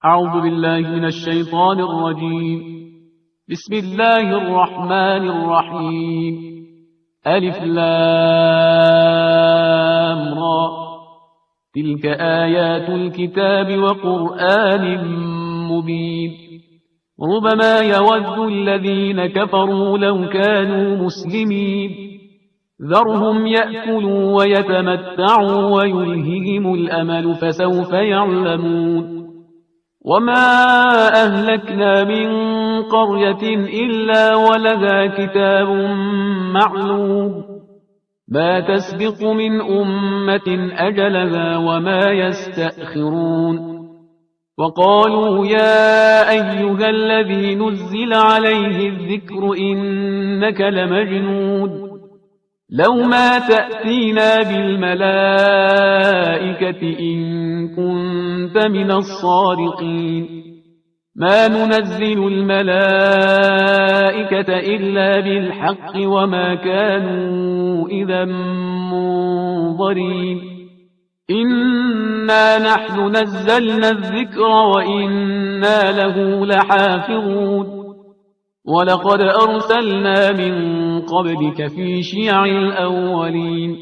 أعوذ بالله من الشيطان الرجيم. بسم الله الرحمن الرحيم. ألف لام را. تلك آيات الكتاب وقرآن مبين. ربما يود الذين كفروا لو كانوا مسلمين. ذرهم يأكلوا ويتمتعوا ويلههم الأمل فسوف يعلمون. وما أهلكنا من قرية إلا ولها كتاب معلوم ما تسبق من أمة أجلها وما يستأخرون. وقالوا يا أيها الذي نزل عليه الذكر إنك لمجنون لو ما تأتينا بالملائكة إن كنت من الصادقين. ما ننزل الملائكة إلا بالحق وما كانوا إذا منظرين. إنا نحن نزلنا الذكر وإنا له لحافظون. ولقد أرسلنا من قبلك في شيع الأولين.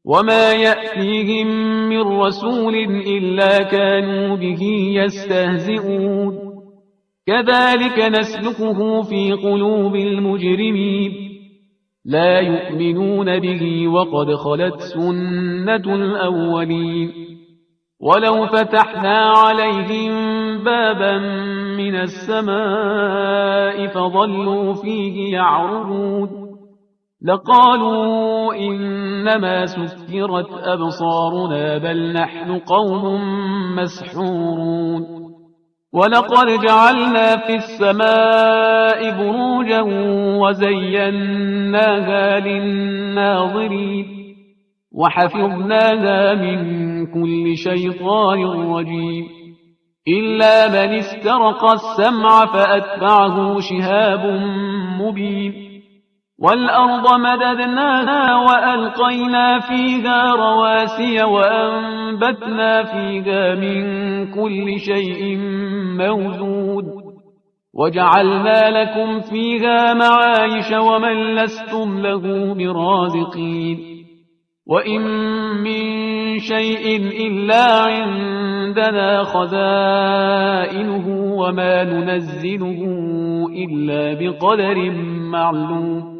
وما يأتيهم من رسول إلا كانوا به يستهزئون. كذلك نسلكه في قلوب المجرمين. لا يؤمنون به وقد خلت سنة الأولين. ولو فتحنا عليهم بابا من السماء فظلوا فيه يعرجون لقالوا إنما سكرت أبصارنا بل نحن قوم مسحورون. ولقد جعلنا في السماء بروجا وزيناها للناظرين وحفظناها من كل شيطان رجيم إلا من استرق السمع فأتبعه شهاب مبين. والأرض مددناها وألقينا فيها رواسي وأنبتنا فيها من كل شيء موجود وجعلنا لكم فيها معايش ومن لستم له برازقين. وإن من شيء إلا عندنا خزائنه وما ننزله إلا بقدر معلوم.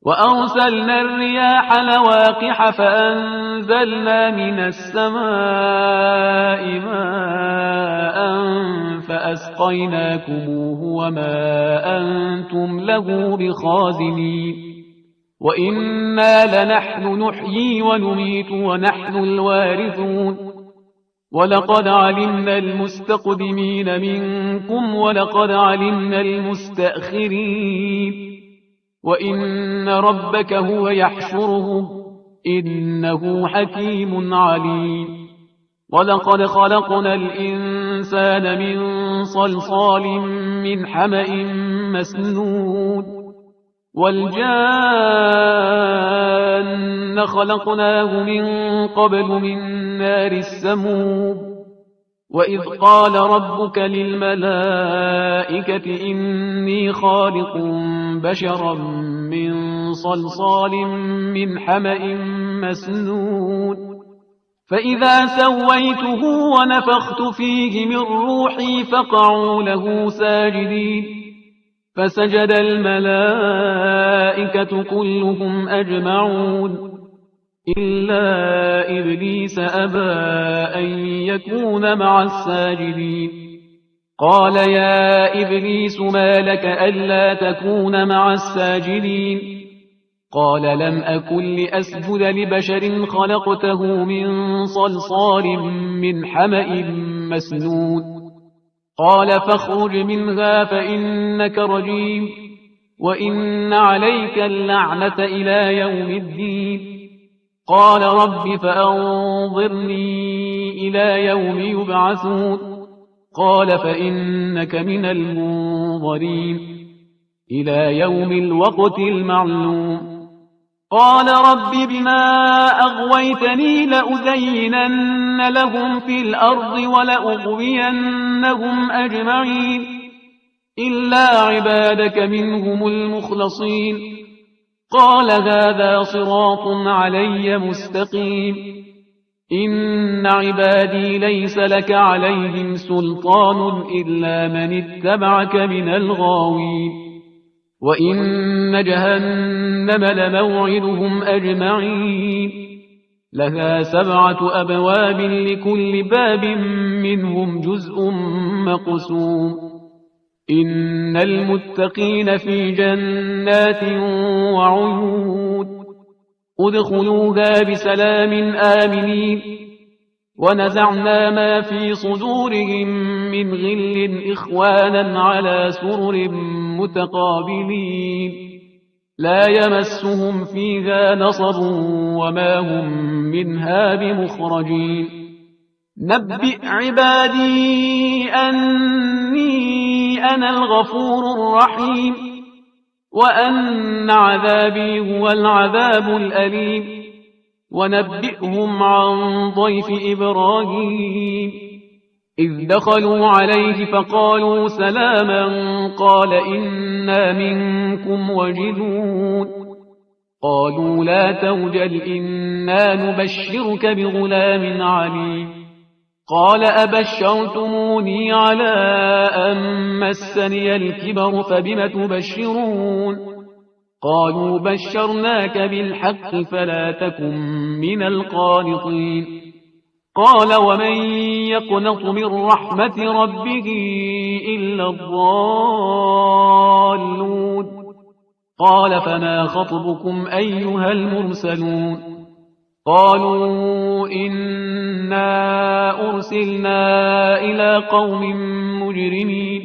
وأرسلنا الرياح لواقح فأنزلنا من السماء ماء فأسقيناكموه وما أنتم له بخازنين. وإنا لنحن نحيي ونميت ونحن الوارثون. ولقد علمنا المستقدمين منكم ولقد علمنا المستأخرين. وإن ربك هو يحشرهم إنه حكيم عليم. ولقد خلقنا الإنسان من صلصال من حمأ مسنون والجان خلقناه من قبل من نار السموم. وإذ قال ربك للملائكة إني خالق بشرا من صلصال من حمأ مسنون فإذا سويته ونفخت فيه من روحي فقعوا له ساجدين. فسجد الملائكة كلهم أجمعون إلا إبليس أبى أن يكون مع الساجدين. قال يا إبليس ما لك ألا تكون مع الساجدين؟ قال لم أكن لأسجد لبشر خلقته من صلصال من حمأ مسنون. قال فاخرج منها فإنك رجيم وإن عليك اللعنة إلى يوم الدين. قال رب فأنظرني إلى يوم يبعثون. قال فإنك من المنظرين إلى يوم الوقت المعلوم. قال رب بما أغويتني لأزينن لهم في الأرض ولأغوينهم أجمعين إلا عبادك منهم المخلصين قال هذا صراط علي مستقيم إن عبادي ليس لك عليهم سلطان إلا من اتبعك من الغاوين وإن جهنم لموعدهم أجمعين لها 7 أبواب لكل باب منهم جزء مقسوم إن المتقين في جنات وعيون ادخلوها بسلام آمنين ونزعنا ما في صدورهم من غل إخوانا على سرر متقابلين لا يمسهم فيها نصب وما هم منها بمخرجين نبئ عبادي أني أنا الغفور الرحيم وأن عذابي هو العذاب الأليم ونبئهم عن ضيف إبراهيم إذ دخلوا عليه فقالوا سلاما قال إنا منكم وجلون قالوا لا توجل إنا نبشرك بغلام عليم قال أبشرتموني على أن مسني الكبر فبم تبشرون قالوا بشرناك بالحق فلا تكن من القانطين قال ومن يقنط من رحمة ربه إلا الضالون قال فما خطبكم أيها المرسلون قالوا إنا أرسلنا إلى قوم مجرمين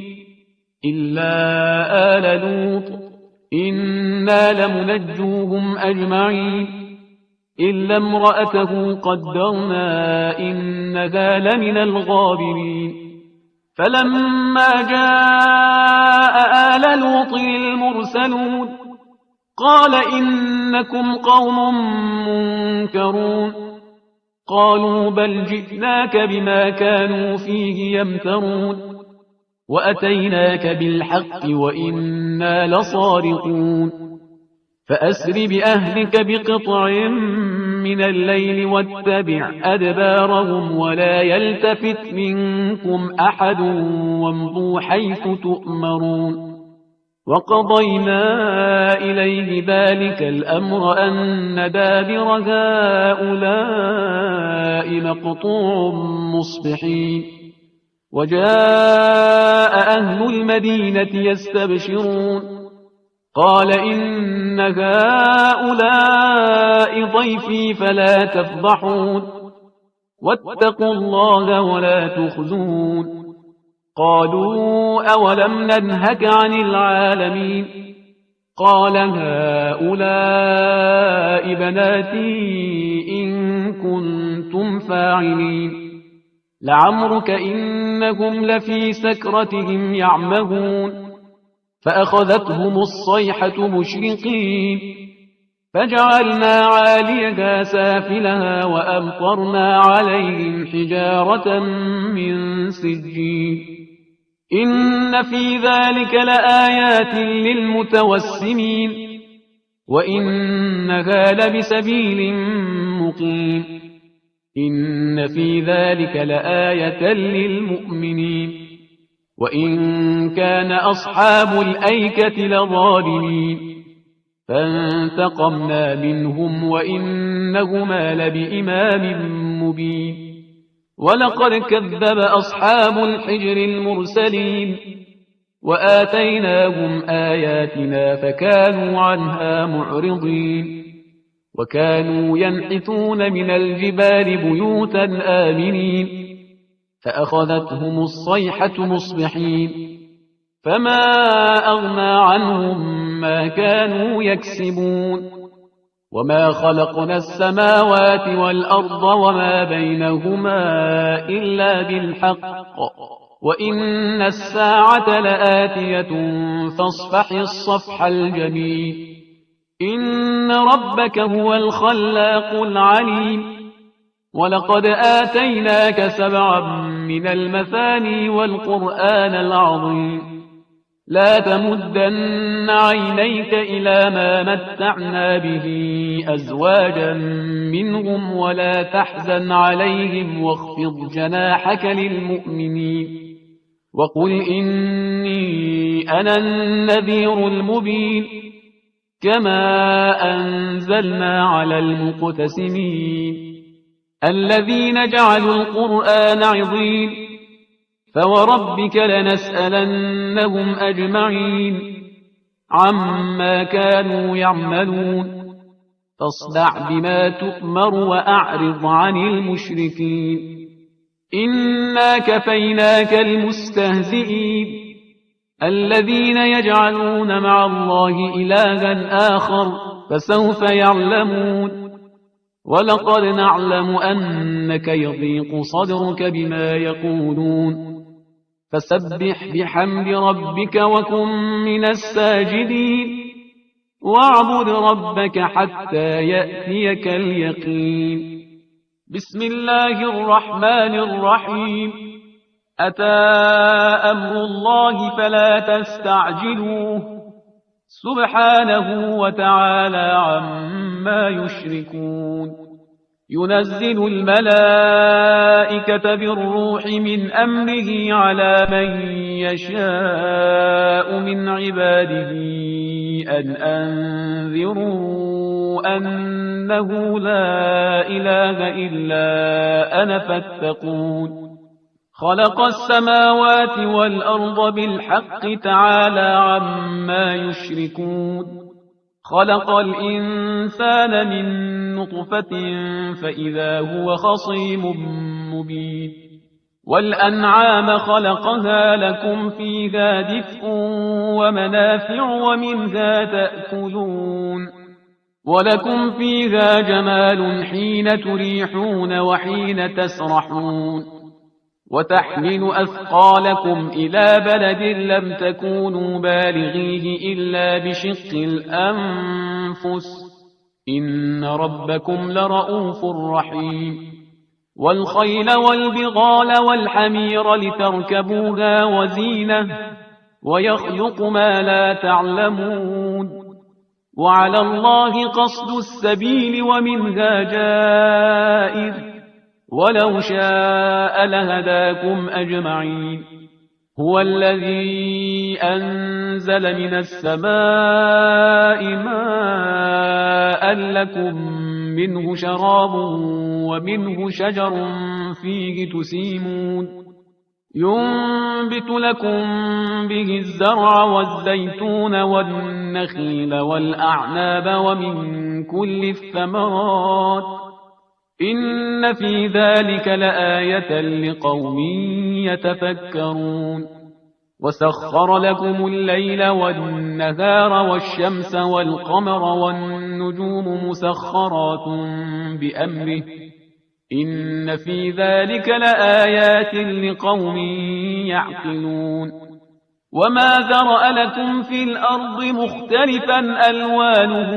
إلا آل لوط إنا لمنجوهم أجمعين إلا امرأته قدرنا إنها لمن الغابرين فلما جاء آل لوط المرسلون قال إنكم قوم منكرون قالوا بل جئناك بما كانوا فيه يمترون وأتيناك بالحق وإنا لصادقون فأسر بأهلك بقطع من الليل واتبع أدبارهم ولا يلتفت منكم أحد وامضوا حيث تؤمرون وقضينا إليه ذلك الأمر أن دابر هؤلاء مقطوع مصبحين وجاء أهل المدينة يستبشرون قال إن هؤلاء ضيفي فلا تفضحون واتقوا الله ولا تخزون قالوا أولم ننهك عن العالمين قال هؤلاء بناتي إن كنتم فاعلين لعمرك إنهم لفي سكرتهم يعمهون فأخذتهم الصيحة مشرقين فجعلنا عاليها سافلها وأمطرنا عليهم حجارة من سجين إن في ذلك لآيات للمتوسمين وإنها لبسبيل مقيم إن في ذلك لآية للمؤمنين وإن كان أصحاب الأيكة لظالمين فانتقمنا منهم وإنهما لبإمام مبين ولقد كذب أصحاب الحجر المرسلين وآتيناهم آياتنا فكانوا عنها معرضين وكانوا ينحتون من الجبال بيوتا آمنين فأخذتهم الصيحة مصبحين فما أغنى عنهم ما كانوا يكسبون وما خلقنا السماوات والأرض وما بينهما إلا بالحق وإن الساعة لآتية فاصفح الصفح الجميل إن ربك هو الخلاق العليم ولقد آتيناك 7 من المثاني والقرآن العظيم لا تمدن عينيك إلى ما متعنا به أزواجا منهم ولا تحزن عليهم واخفض جناحك للمؤمنين وقل إني أنا النذير المبين كما أنزلنا على المقتسمين الذين جعلوا القرآن عضين فوربك لنسألنهم أجمعين عما كانوا يعملون فاصدع بما تؤمر وأعرض عن المشركين إنا كفيناك المستهزئين الذين يجعلون مع الله إلها آخر فسوف يعلمون ولقد نعلم أنك يضيق صدرك بما يقولون فسبح بحمد ربك وكن من الساجدين واعبد ربك حتى يأتيك اليقين بسم الله الرحمن الرحيم أتى أمر الله فلا تستعجلوه سبحانه وتعالى عما يشركون ينزل الملائكة بالروح من أمره على من يشاء من عباده أن أنذروا أنه لا إله إلا أنا فاتقون خلق السماوات والأرض بالحق تعالى عما يشركون خلق الإنسان من نطفة فإذا هو خصيم مبين والأنعام خلقها لكم فيها دفء ومنافع ومنها تأكلون ولكم فيها جمال حين تريحون وحين تسرحون وتحمل أثقالكم إلى بلد لم تكونوا بالغيه إلا بشق الأنفس إن ربكم لرؤوف رحيم والخيل والبغال والحمير لتركبوها وزينة ويخلق ما لا تعلمون وعلى الله قصد السبيل ومنها جائر ولو شاء لهداكم أجمعين هو الذي أنزل من السماء ماء لكم منه شراب ومنه شجر فيه تسيمون ينبت لكم به الزرع والزيتون والنخيل والأعناب ومن كل الثمرات إن في ذلك لآية لقوم يتفكرون وسخر لكم الليل والنهار والشمس والقمر والنجوم مسخرات بأمره إن في ذلك لآيات لقوم يعقلون وما ذرأ لكم في الأرض مختلفا ألوانه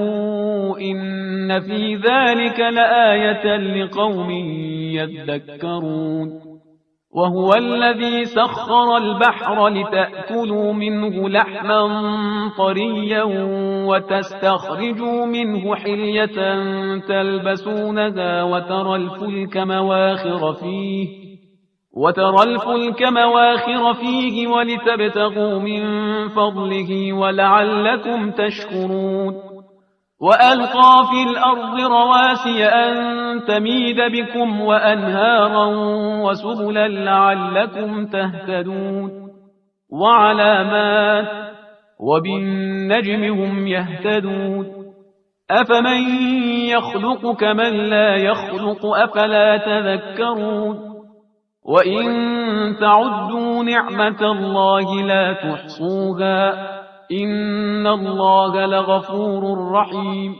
إن في ذلك لآية لقوم يذكرون وهو الذي سخر البحر لتأكلوا منه لحما طريا وتستخرجوا منه حلية تلبسونها وترى الفلك مواخر فيه ولتبتغوا من فضله ولعلكم تشكرون وألقى في الأرض رواسي أن تميد بكم وأنهارا وسبلا لعلكم تهتدون وعلامات وبالنجم هم يهتدون أفمن يخلق كمن لا يخلق أفلا تذكرون وإن تعدوا نعمة الله لا تحصوها إن الله لغفور رحيم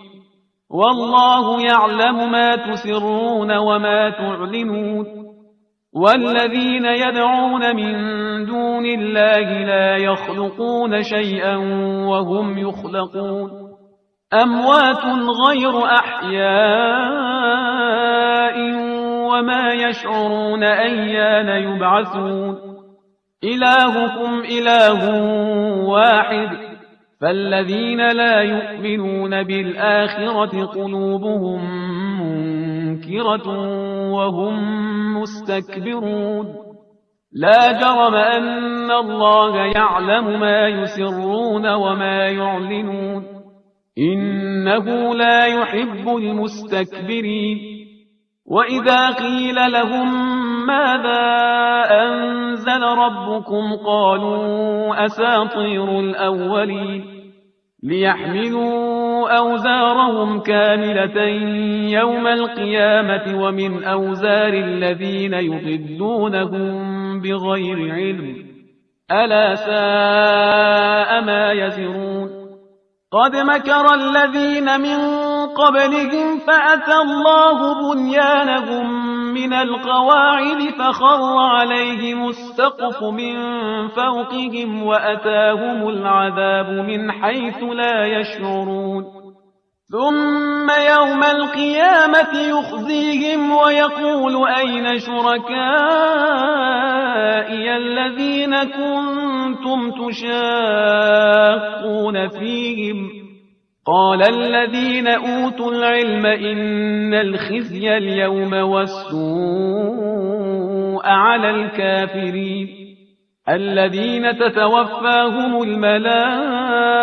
والله يعلم ما تسرون وما تعلنون والذين يدعون من دون الله لا يخلقون شيئا وهم يخلقون أموات غير أحياء وما يشعرون أيان يبعثون إلهكم إله واحد فالذين لا يؤمنون بالآخرة قلوبهم منكرة وهم مستكبرون لا جرم أن الله يعلم ما يسرون وما يعلنون إنه لا يحب المستكبرين وإذا قيل لهم ماذا أنزل ربكم قالوا أساطير الأولين ليحملوا أوزارهم كاملة يوم القيامة ومن أوزار الذين يضلونهم بغير علم ألا ساء ما يزرون قد مكر الذين من قبلهم فأتى الله بنيانهم من القواعد فخر عليهم السقف من فوقهم وأتاهم العذاب من حيث لا يشعرون ثم يوم القيامة يخزيهم ويقول أين شركائي الذين كنتم تشاقون فيهم قال الذين أوتوا العلم إن الخزي اليوم والسوء على الكافرين الذين تتوفاهم الملائكة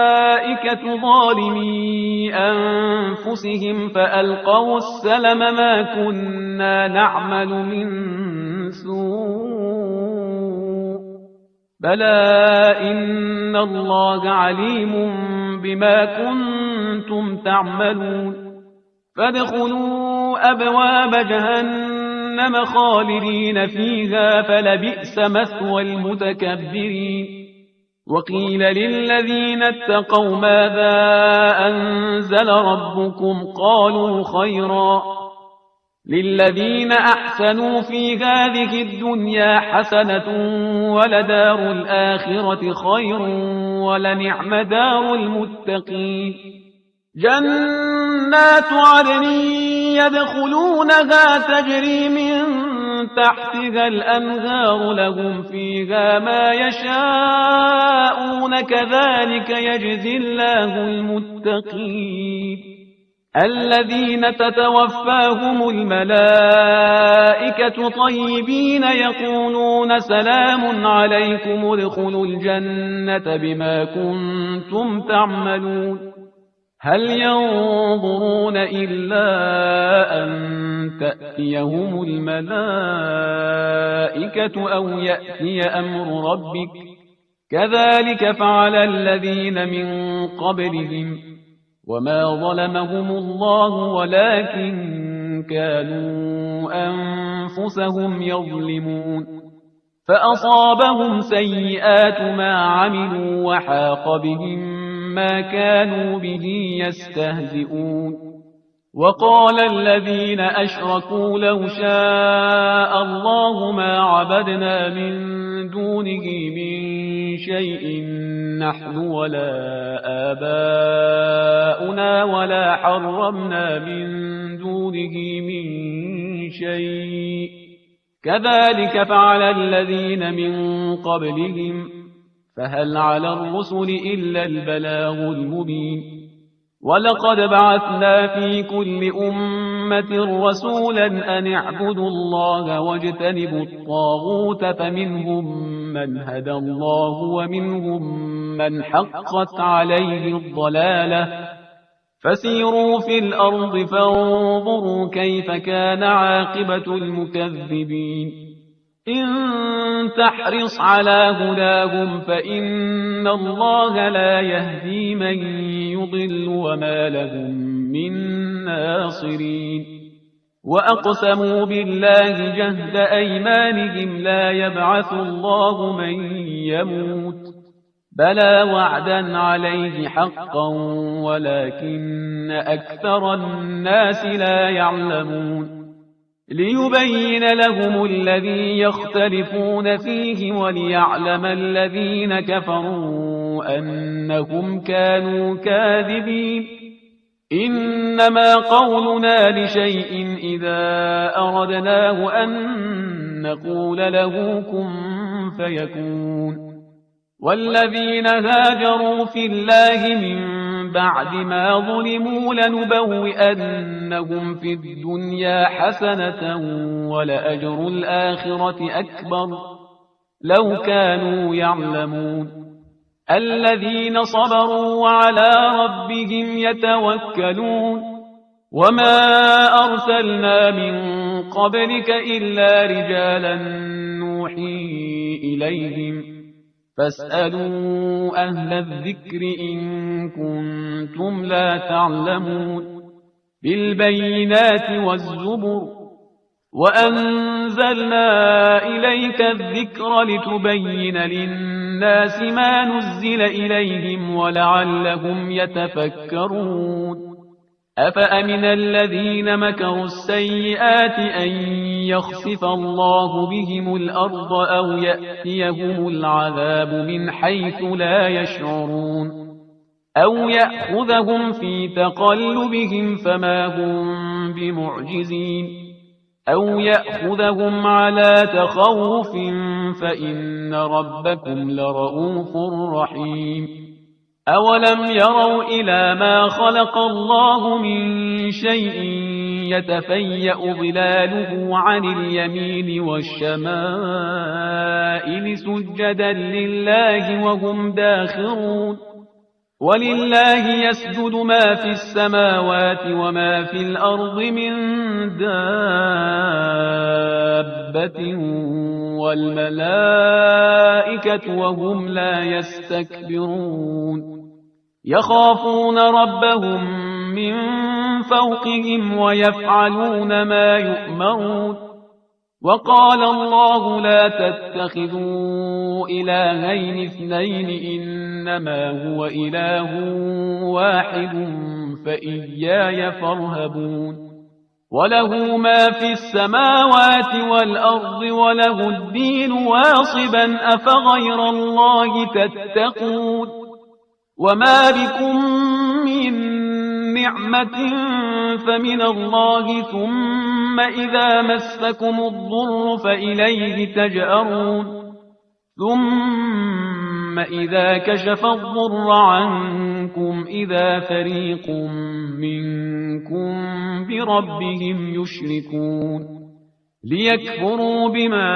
ظالمي أنفسهم فألقوا السلم ما كنا نعمل من سوء بلى إن الله عليم بما كنتم تعملون فادخلوا أبواب جهنم خالدين فيها فلبئس مثوى المتكبرين وقيل للذين اتقوا ماذا أنزل ربكم قالوا خيرا للذين أحسنوا في هذه الدنيا حسنة ولدار الآخرة خير ولنعم دار المتقين جنات عدن يدخلونها تجري من تحتها الأنهار لهم فيها ما يشاءون كذلك يجزي الله المتقين الذين تتوفاهم الملائكة طيبين يقولون سلام عليكم ادخلوا الجنة بما كنتم تعملون هل ينظرون إلا أن تأتيهم الملائكة أو يأتي أمر ربك كذلك فعل الذين من قبلهم وما ظلمهم الله ولكن كانوا أنفسهم يظلمون فأصابهم سيئات ما عملوا وحاق بهم ما كانوا به يستهزئون وقال الذين أشركوا لو شاء الله ما عبدنا من دونه من شيء نحن ولا آباؤنا ولا حرمنا من دونه من شيء كذلك فعل الذين من قبلهم فهل على الرسل إلا البلاغ المبين ولقد بعثنا في كل أمة رسولا أن اعبدوا الله واجتنبوا الطاغوت فمنهم من هدى الله ومنهم من حقت عليه الضلالة فسيروا في الأرض فانظروا كيف كان عاقبة المكذبين إن تحرص على هداهم فإن الله لا يهدي من يضل وما لهم من ناصرين وأقسموا بالله جهد أيمانهم لا يبعث الله من يموت بلى وعدا عليه حقا ولكن أكثر الناس لا يعلمون ليبين لهم الذي يختلفون فيه وليعلم الذين كفروا أنهم كانوا كاذبين إنما قولنا لشيء إذا أردناه أن نقول له كن فيكون. والذين هاجروا في الله من بعد ما ظلموا لنبوئنهم في الدنيا حسنة ولأجر الآخرة أكبر لو كانوا يعلمون. الذين صبروا وعلى ربهم يتوكلون. وما أرسلنا من قبلك إلا رجالا نوحي إليهم فاسألوا أهل الذكر إن كنتم لا تعلمون. بالبينات والزبر وأنزلنا إليك الذكر لتبين للناس ما نزل إليهم ولعلهم يتفكرون. أفأمن الذين مكروا السيئات أن يخسف الله بهم الأرض أو يأتيهم العذاب من حيث لا يشعرون أو يأخذهم في تقلبهم فما هم بمعجزين أو يأخذهم على تخوف فإن ربكم لرؤوف رحيم. أولم يروا إلى ما خلق الله من شيء يتفيأ ظلاله عن اليمين والشمائل سجدا لله وهم داخرون. ولله يسجد ما في السماوات وما في الأرض من دابة والملائكة وهم لا يستكبرون يخافون ربهم من فوقهم ويفعلون ما يؤمرون. وقال الله لا تتخذوا إلهين اثنين إنما هو إله واحد فإياي فارهبون. وله ما في السماوات والأرض وله الدين واصبا أفغير الله تتقون. وما بكم من نعمة فمن الله ثم إذا مسكم الضر فإليه تجأرون. ثم إذا كشف الضر عنكم إذا فريق منكم بربهم يشركون ليكفروا بما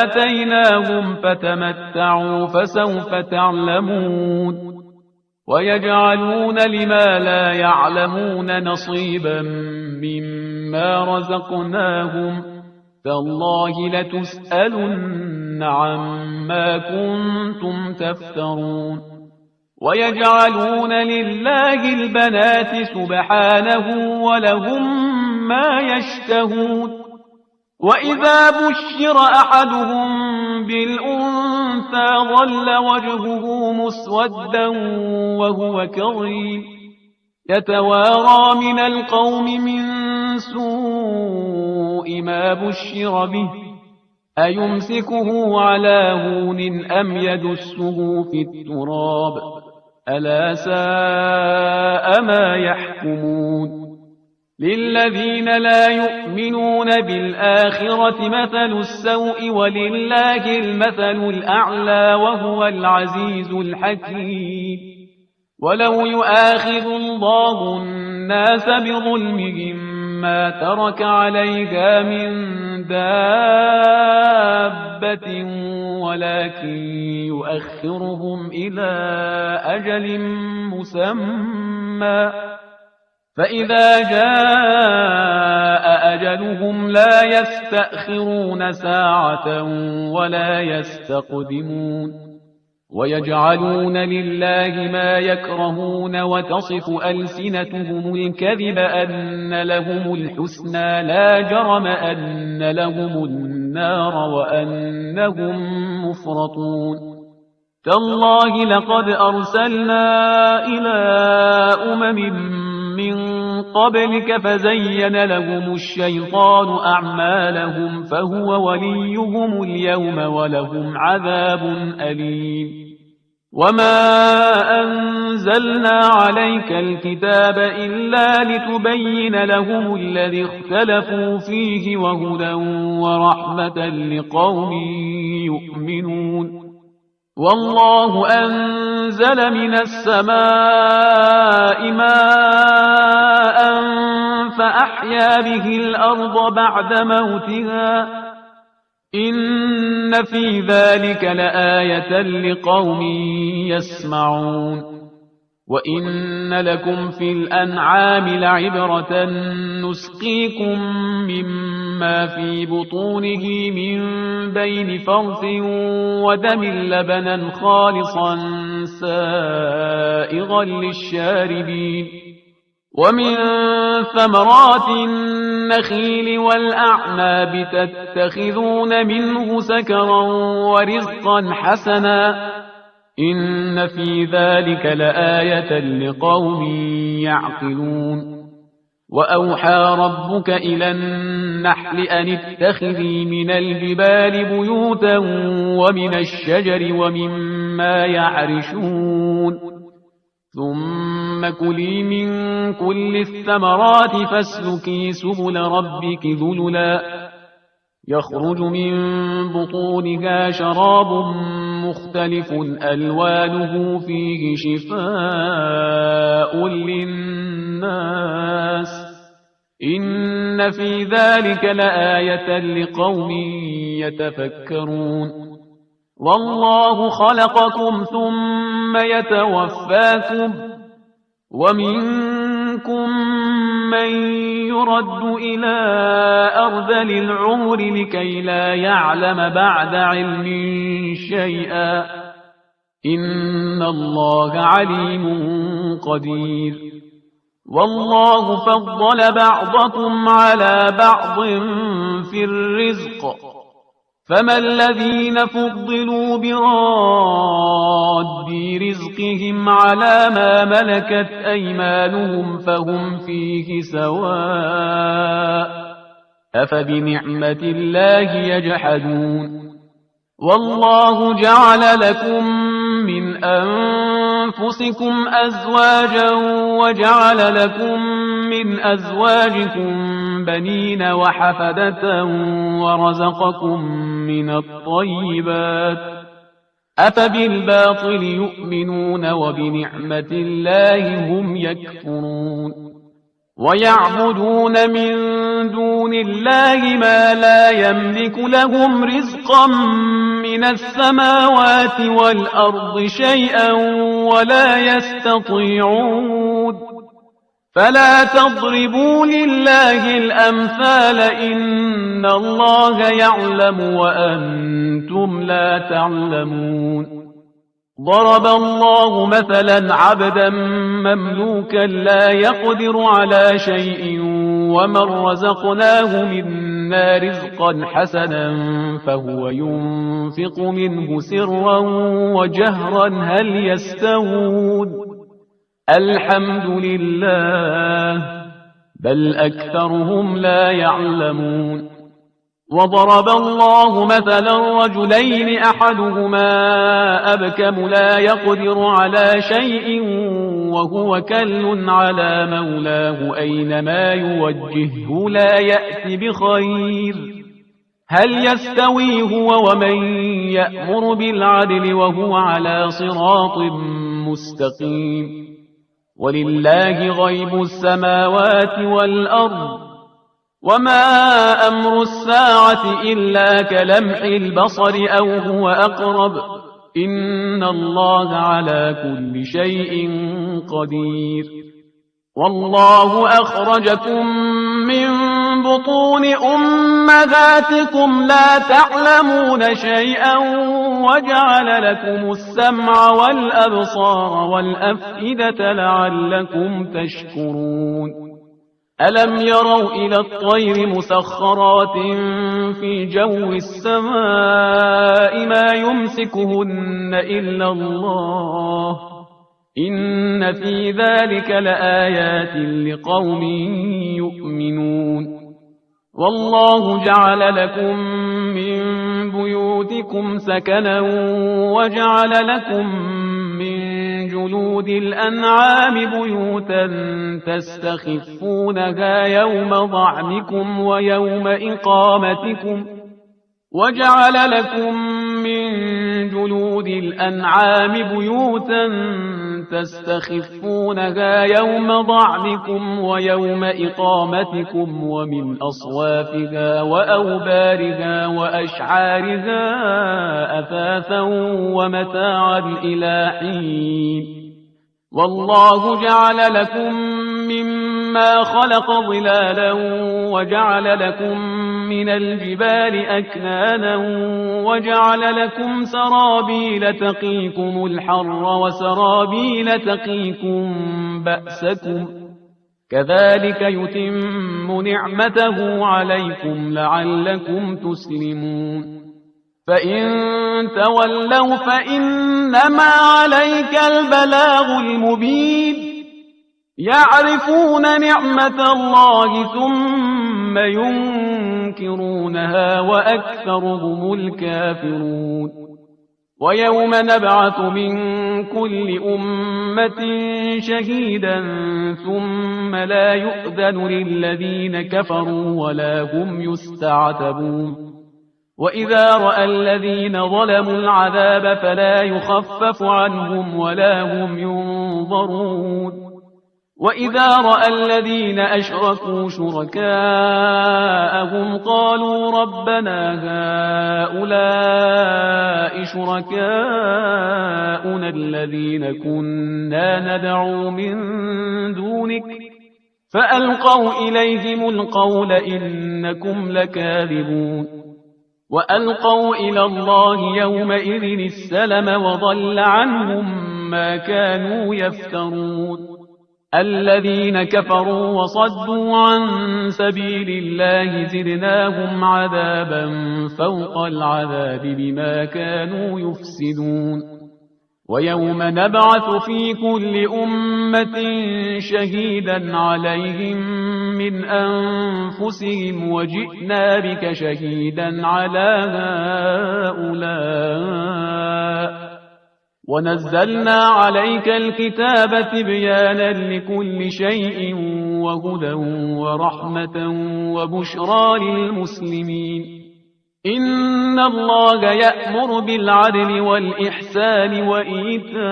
آتيناهم فتمتعوا فسوف تعلمون. ويجعلون لما لا يعلمون نصيبا مما رزقناهم تالله لتسألن عما كنتم تفترون. ويجعلون لله البنات سبحانه ولهم ما يشتهون. وإذا بشر أحدهم بالأنثى ظل وجهه مسودا وهو كظيم يتوارى من القوم من سوء ما بشر به أيمسكه على هون أم يدسه في التراب ألا ساء ما يحكمون. للذين لا يؤمنون بالآخرة مثل السوء ولله المثل الأعلى وهو العزيز الحكيم. ولو يؤاخذ الله الناس بظلمهم ما ترك عليها من دابة ولكن يؤخرهم إلى أجل مسمى فإذا جاء أجلهم لا يستأخرون ساعة ولا يستقدمون. ويجعلون لله ما يكرهون وتصف ألسنتهم الكذب أن لهم الحسنى لا جرم أن لهم النار وأنهم مفرطون. تالله لقد أرسلنا إلى من قبلك فزين لهم الشيطان أعمالهم فهو وليهم اليوم ولهم عذاب أليم. وما أنزلنا عليك الكتاب إلا لتبين لهم الذي اختلفوا فيه وهدى ورحمة لقوم يؤمنون والله أنزل من السماء ماء فأحيا به الأرض بعد موتها إن في ذلك لآية لقوم يسمعون وإن لكم في الأنعام لعبرة نسقيكم مما في بطونه من بين فرث ودم لبنا خالصا سائغا للشاربين ومن ثمرات النخيل والأعناب تتخذون منه سكرا ورزقا حسنا إن في ذلك لآية لقوم يعقلون وأوحى ربك إلى النحل أن اتخذي من الجبال بيوتا ومن الشجر ومما يعرشون ثم كلي من كل الثمرات فاسلكي سبل ربك ذللا يخرج من بطونها شراب مختلف ألوانه فيه شفاء للناس إن في ذلك لآية لقوم يتفكرون والله خلقكم ثم يتوفاكم ومنكم من يرد إلى أرذل العمر لكي لا يعلم بعد علم شيئا إن الله عليم قدير والله فضل بعضكم على بعض في الرزق فما الذين فضلوا براد رزقهم على ما ملكت أيمانهم فهم فيه سواء أفبنعمة الله يجحدون والله جعل لكم من أنفسكم أزواجا وجعل لكم من أزواجكم بنين وحفدة ورزقكم من الطيبات أفبالباطل يؤمنون وبنعمة الله هم يكفرون ويعبدون من دون الله ما لا يملك لهم رزقا من السماوات والأرض شيئا ولا يستطيعون فلا تضربوا لله الأمثال إن الله يعلم وأنتم لا تعلمون ضرب الله مثلا عبدا مملوكا لا يقدر على شيء ومن رزقناه منا رزقا حسنا فهو ينفق منه سرا وجهرا هل يستوون الحمد لله بل أكثرهم لا يعلمون وضرب الله مثلا رجلين أحدهما أبكم لا يقدر على شيء وهو كل على مولاه أينما يوجهه لا يأتي بخير هل يستوي هو ومن يأمر بالعدل وهو على صراط مستقيم ولله غيب السماوات والأرض وما أمر الساعة إلا كلمح البصر أو هو أقرب إن الله على كل شيء قدير والله أخرجكم من بطون أمهاتكم لا تعلمون شيئا وجعل لكم السمع والأبصار والأفئدة لعلكم تشكرون ألم يروا إلى الطير مسخرات في جو السماء ما يمسكهن إلا الله إن في ذلك لآيات لقوم يؤمنون والله جعل لكم من بيوتكم سكنا وجعل لكم جلود الأنعام بيوتا تستخفونها يوم ضعنكم ويوم إقامتكم وجعل لكم من جلود الأنعام بيوتا تستخفونها يوم ضعنكم ويوم إقامتكم ومن أصوافها وأوبارها وأشعارها أثاثا ومتاعا إلى حين والله جعل لكم مما خلق ظلالا وجعل لكم من الجبال أكنانا وجعل لكم سرابيل تقيكم الحر وسرابيل تقيكم بأسكم كذلك يتم نعمته عليكم لعلكم تسلمون فإن تولوا فإنما عليك البلاغ المبين يعرفون نعمة الله ثم ينكرونها وأكثرهم الكافرون ويوم نبعث من كل أمة شهيدا ثم لا يؤذن للذين كفروا ولا هم يستعتبون وإذا رأى الذين ظلموا العذاب فلا يخفف عنهم ولا هم ينظرون وإذا رأى الذين أشركوا شركاءهم قالوا ربنا هؤلاء شركاؤنا الذين كنا ندعو من دونك فألقوا إليهم القول إنكم لكاذبون وألقوا إلى الله يومئذ السلم وضل عنهم ما كانوا يفترون الذين كفروا وصدوا عن سبيل الله زدناهم عذابا فوق العذاب بما كانوا يفسدون ويوم نبعث في كل أمة شهيدا عليهم من أنفسهم وجئنا بك شهيدا على هؤلاء ونزلنا عليك الكتاب تبيانا لكل شيء وهدى ورحمة وبشرى للمسلمين إن الله يأمر بالعدل والإحسان وإيتاء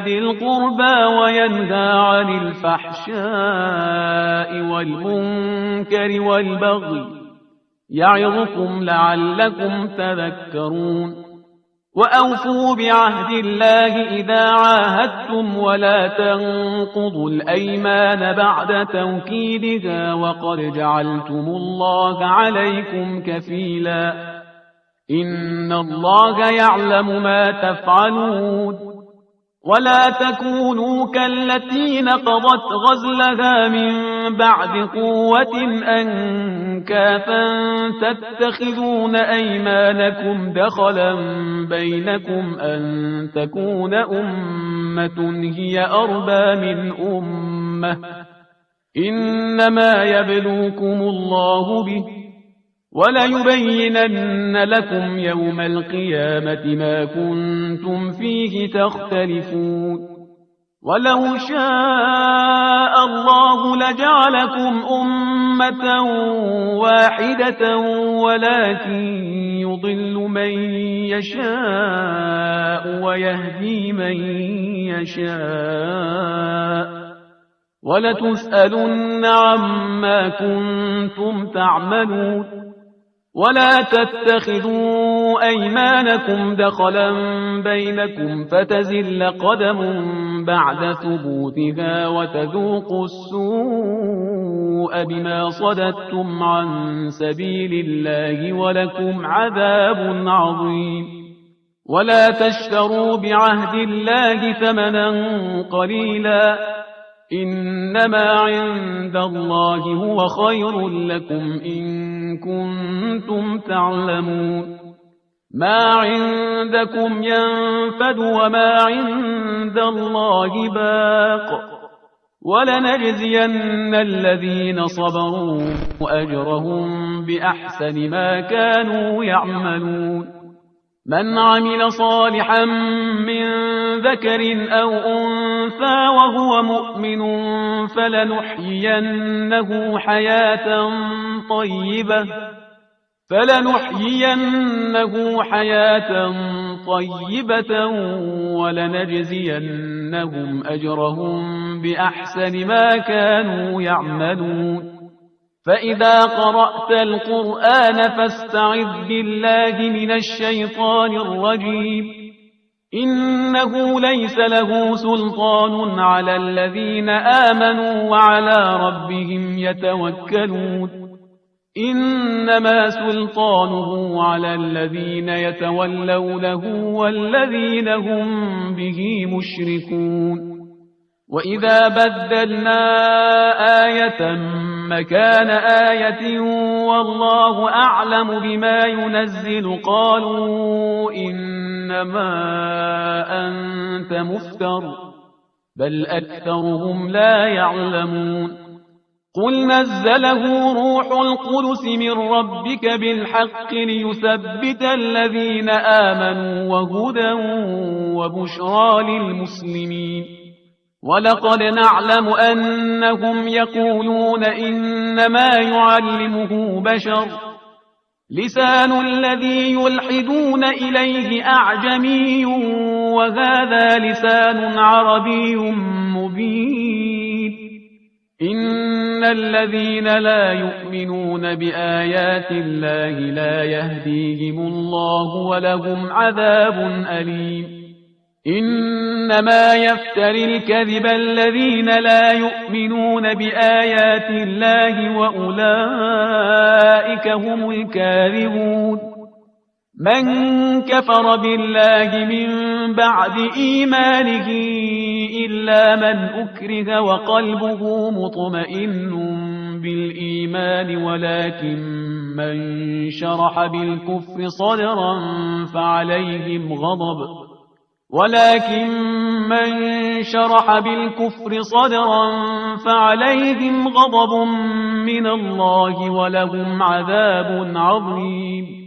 ذي القربى وينهى عن الفحشاء والمنكر والبغي يعظكم لعلكم تذكرون وأوفوا بعهد الله إذا عاهدتم ولا تنقضوا الأيمان بعد توكيدها وقد جعلتم الله عليكم كفيلا إن الله يعلم ما تفعلون ولا تكونوا كالتي نقضت غزلها من بعد قوة أنكاثا تتخذون أيمانكم دخلا بينكم أن تكون أمة هي أربى من أمة إنما يبلوكم الله به وليبينن لكم يوم القيامة ما كنتم فيه تختلفون ولو شاء الله لجعلكم أمة واحدة ولكن يضل من يشاء ويهدي من يشاء ولتسألن عما كنتم تعملون ولا تتخذوا أيمانكم دخلا بينكم فتزل قدم بعد ثبوتها وتذوقوا السوء بما صددتم عن سبيل الله ولكم عذاب عظيم ولا تشتروا بعهد الله ثمنا قليلا إنما عند الله هو خير لكم إن كنتم تعلمون ما عندكم ينفد وما عند الله باق ولنجزين الذين صبروا أجرهم بأحسن ما كانوا يعملون من عمل صالحا من ذكر أو أنثى وهو مؤمن فلنحيينه حياة طيبة ولنجزينهم أجرهم بأحسن ما كانوا يعملون فإذا قرأت القرآن فاستعذ بالله من الشيطان الرجيم إنه ليس له سلطان على الذين آمنوا وعلى ربهم يتوكلون إنما سلطانه على الذين يتولونه والذين هم به مشركون وإذا بدلنا آية مكان آية والله أعلم بما ينزل قالوا إنما أنت مفتر بل أكثرهم لا يعلمون قل نزله روح القدس من ربك بالحق ليثبت الذين آمنوا وهدى وبشرى للمسلمين ولقد نعلم أنهم يقولون إنما يعلمه بشر لسان الذي يلحدون إليه أعجمي وهذا لسان عربي مبين إن الذين لا يؤمنون بآيات الله لا يهديهم الله ولهم عذاب أليم إنما يفتري الكذب الذين لا يؤمنون بآيات الله وأولئك هم الكاذبون من كفر بالله من بعد إيمانه إلا من أكره وقلبه مطمئن بالإيمان ولكن من شرح بالكفر صدرا فعليهم غضب من الله ولهم عذاب عظيم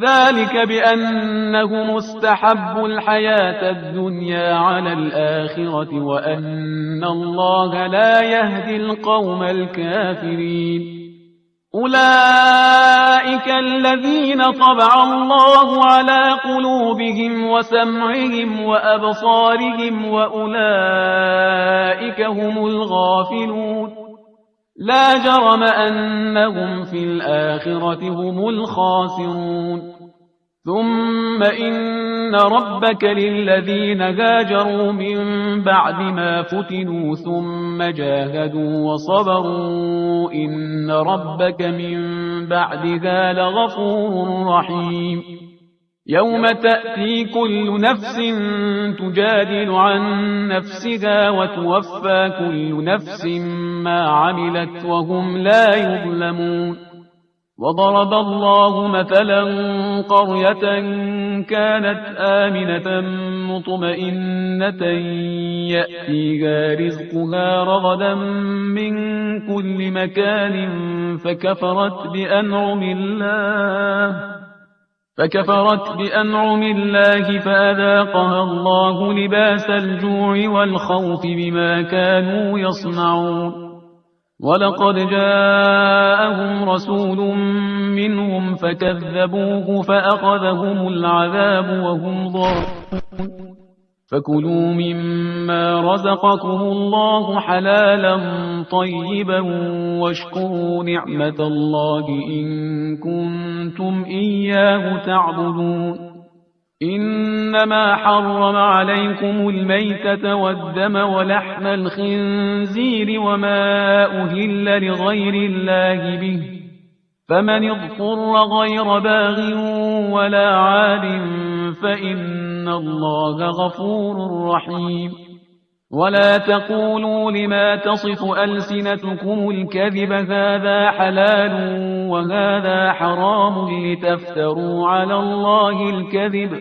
ذلك بأنهم استحبوا الحياة الدنيا على الآخرة وأن الله لا يهدي القوم الكافرين أولئك الذين طبع الله على قلوبهم وسمعهم وأبصارهم وأولئك هم الغافلون لا جرم أنهم في الآخرة هم الخاسرون ثم إن ربك للذين هاجروا من بعد ما فتنوا ثم جاهدوا وصبروا إن ربك من بعدها لغفور رحيم يوم تأتي كل نفس تجادل عن نفسها وتوفى كل نفس ما عملت وهم لا يظلمون وضرب الله مثلا قرية كانت آمنة مطمئنة يأتيها رزقها رغدا من كل مكان فكفرت بأنعم الله فأذاقها الله لباس الجوع والخوف بما كانوا يصنعون ولقد جاءهم رسول منهم فكذبوه فأخذهم العذاب وهم ظالمون فكلوا مما رزقكم الله حلالا طيبا واشكروا نعمة الله إن كنتم إياه تعبدون إنما حرم عليكم الميتة والدم ولحم الخنزير وما أهل لغير الله به فمن اضطر غير باغ ولا عاد فإن الله غفور رحيم ولا تقولوا لما تصف ألسنتكم الكذب هذا حلال وهذا حرام لتفتروا على الله الكذب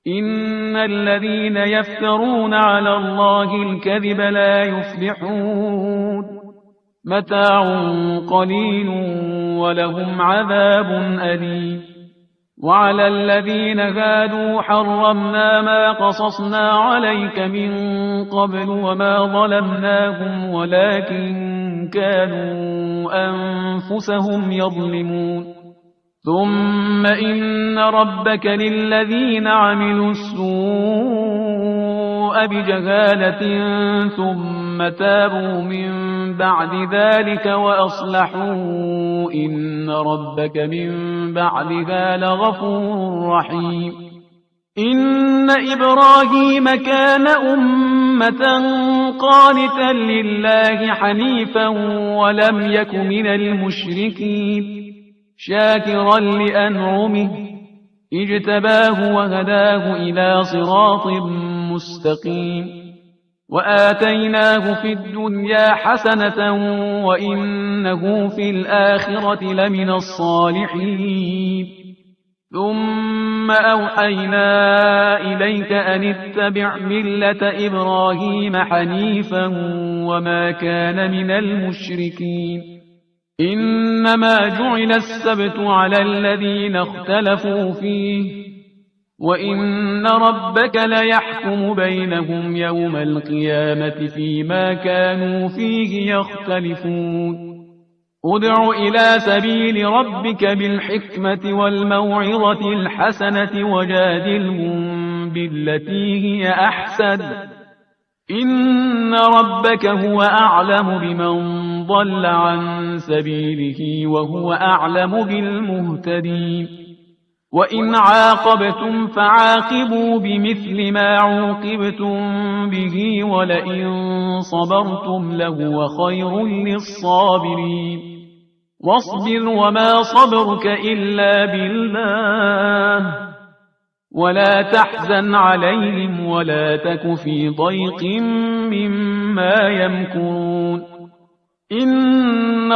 إن الذين يفترون على الله الكذب لا يفلحون متاع قليل ولهم عذاب أليم وعلى الذين هادوا حرمنا ما قصصنا عليك من قبل وما ظلمناهم ولكن كانوا أنفسهم يظلمون ثم إن ربك للذين عملوا السوء بجهالة ثم تابوا من بعد ذلك وأصلحوا إن ربك من بعدها لغفور رحيم إن إبراهيم كان أمة قانتا لله حنيفا ولم يك من المشركين شاكرا لأنعمه اجتباه وهداه إلى صراط مستقيم وآتيناه في الدنيا حسنة وإنه في الآخرة لمن الصالحين ثم أوحينا إليك أن اتبع ملة إبراهيم حنيفا وما كان من المشركين إنما جعل السبت على الذين اختلفوا فيه وإن ربك ليحكم بينهم يوم القيامة فيما كانوا فيه يختلفون ادع إلى سبيل ربك بالحكمة والموعظة الحسنة وجادلهم بالتي هي أحسن إن ربك هو أعلم بمن ضل عن سبيله وهو أعلم بالمهتدين وإن عاقبتم فعاقبوا بمثل ما عوقبتم به ولئن صبرتم لهو خير للصابرين واصبر وما صبرك إلا بالله ولا تحزن عليهم ولا تك في ضيق مما يمكرون إن